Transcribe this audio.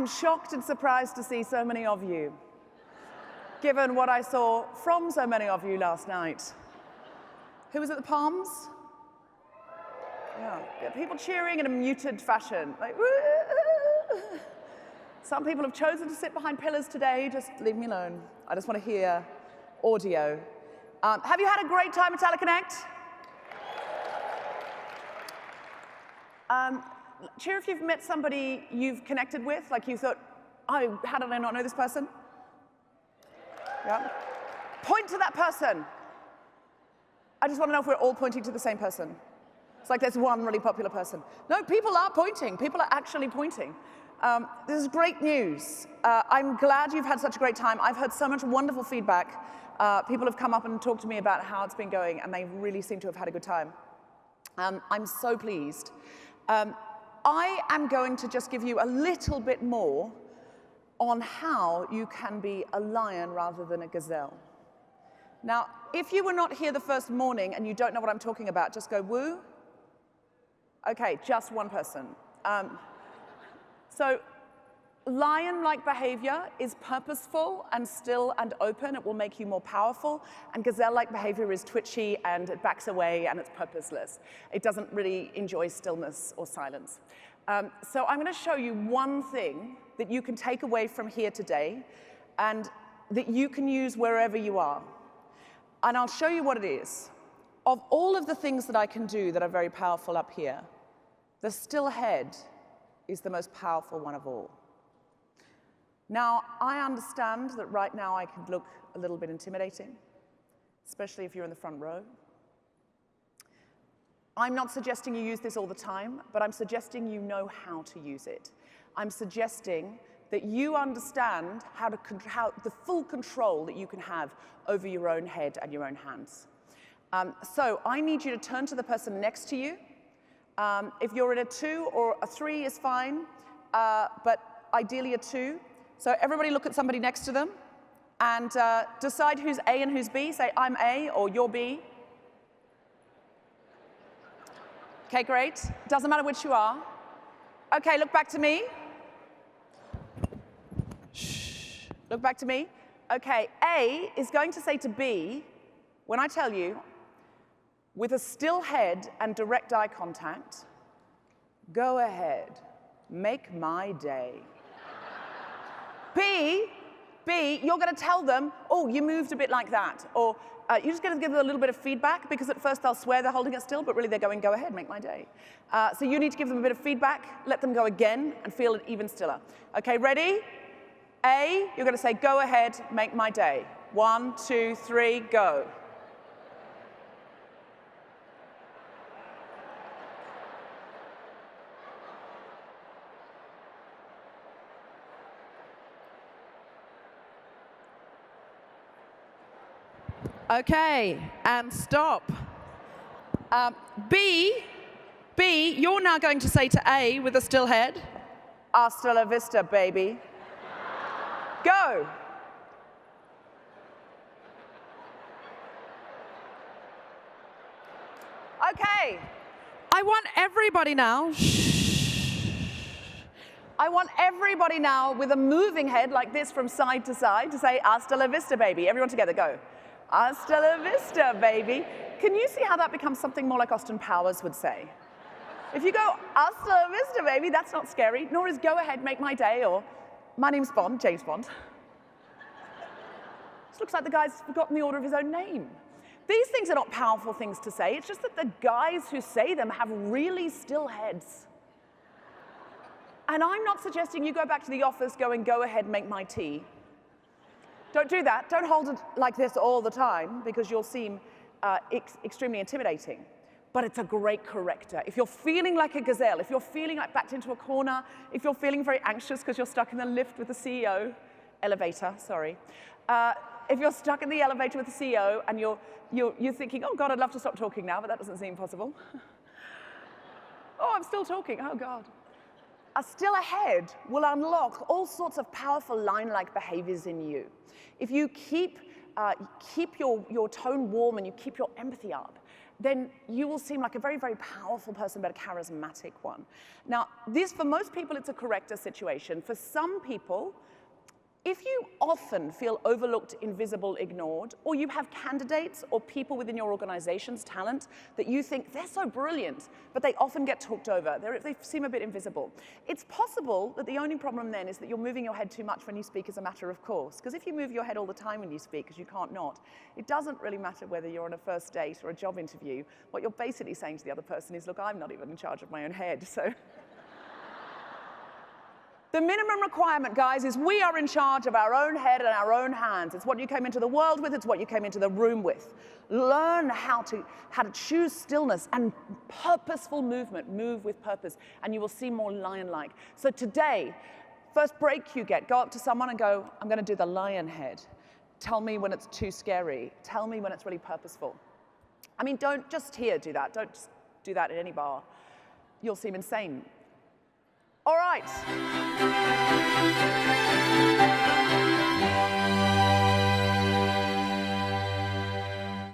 am shocked and surprised to see so many of you, given what I saw from so many of you last night. Who was at the Palms? Yeah, people cheering in a muted fashion. Like, woo! Some people have chosen to sit behind pillars today. Just leave me alone. I just want to hear audio. Have you had a great time at Talent Connect? Cheer if you've met somebody you've connected with, like you thought, oh, how did I not know this person? Yeah. Point to that person. I just want to know if we're all pointing to the same person. It's like there's one really popular person. No, people are pointing. People are actually pointing. This is great news. I'm glad you've had such a great time. I've heard so much wonderful feedback. People have come up and talked to me about how it's been going, and they really seem to have had a good time. I'm so pleased. I am going to just give you a little bit more on how you can be a lion rather than a gazelle. Now, if you were not here the first morning and you don't know what I'm talking about, just go woo. Okay, just one person. So lion-like behavior is purposeful and still and open. It will make you more powerful. And gazelle-like behavior is twitchy and it backs away and it's purposeless. It doesn't really enjoy stillness or silence. So I'm going to show you one thing that you can take away from here today and that you can use wherever you are. And I'll show you what it is. Of all of the things that I can do that are very powerful up here, the still head is the most powerful one of all. Now, I understand that right now I could look a little bit intimidating, especially if you're in the front row. I'm not suggesting you use this all the time, but I'm suggesting you know how to use it. I'm suggesting that you understand how the full control that you can have over your own head and your own hands. So I need you to turn to the person next to you. If you're in a 2 or a 3 is fine, but ideally a 2. So everybody look at somebody next to them and decide who's A and who's B. Say, I'm A or you're B. Okay, great. Doesn't matter which you are. Okay, look back to me. Shh. Look back to me. Okay, A is going to say to B, when I tell you, with a still head and direct eye contact, go ahead, make my day. B, you're going to tell them, oh, you moved a bit like that. Or you're just going to give them a little bit of feedback, because at first they'll swear they're holding it still, but really they're going, go ahead, make my day. So you need to give them a bit of feedback, let them go again, and feel it even stiller. Okay, ready? A, you're going to say, go ahead, make my day. 1, 2, 3, go. Okay, and stop. B, you're now going to say to A with a still head, hasta la vista, baby. Go. Okay, I want everybody now, I want everybody now with a moving head like this from side to side to say, hasta la vista, baby. Everyone together, go. Hasta la vista, baby. Can you see how that becomes something more like Austin Powers would say? If you go, hasta la vista, baby, that's not scary, nor is go ahead, make my day, or my name's Bond, James Bond. This looks like the guy's forgotten the order of his own name. These things are not powerful things to say, it's just that the guys who say them have really still heads. And I'm not suggesting you go back to the office going, go ahead, make my tea. Don't do that. Don't hold it like this all the time, because you'll seem extremely intimidating. But it's a great corrector. If you're feeling like a gazelle, if you're feeling like backed into a corner, if you're feeling very anxious because you're stuck in the lift with the CEO, elevator, sorry. If you're stuck in the elevator with the CEO and you're thinking, oh God, I'd love to stop talking now, but that doesn't seem possible. Oh, I'm still talking, oh God. A still ahead will unlock all sorts of powerful line-like behaviors in you. If you keep your tone warm and you keep your empathy up, then you will seem like a very, very powerful person, but a charismatic one. Now, this, for most people, it's a corrector situation. For some people, if you often feel overlooked, invisible, ignored, or you have candidates or people within your organization's talent that you think they're so brilliant, but they often get talked over, they seem a bit invisible, it's possible that the only problem then is that you're moving your head too much when you speak as a matter of course. Because if you move your head all the time when you speak, because you can't not, it doesn't really matter whether you're on a first date or a job interview. What you're basically saying to the other person is, look, I'm not even in charge of my own head, so. The minimum requirement, guys, is we are in charge of our own head and our own hands. It's what you came into the world with. It's what you came into the room with. Learn how to choose stillness and purposeful movement. Move with purpose, and you will see more lion-like. So today, first break you get, go up to someone and go, I'm going to do the lion head. Tell me when it's too scary. Tell me when it's really purposeful. I mean, don't just here do that. Don't just do that at any bar. You'll seem insane. All right.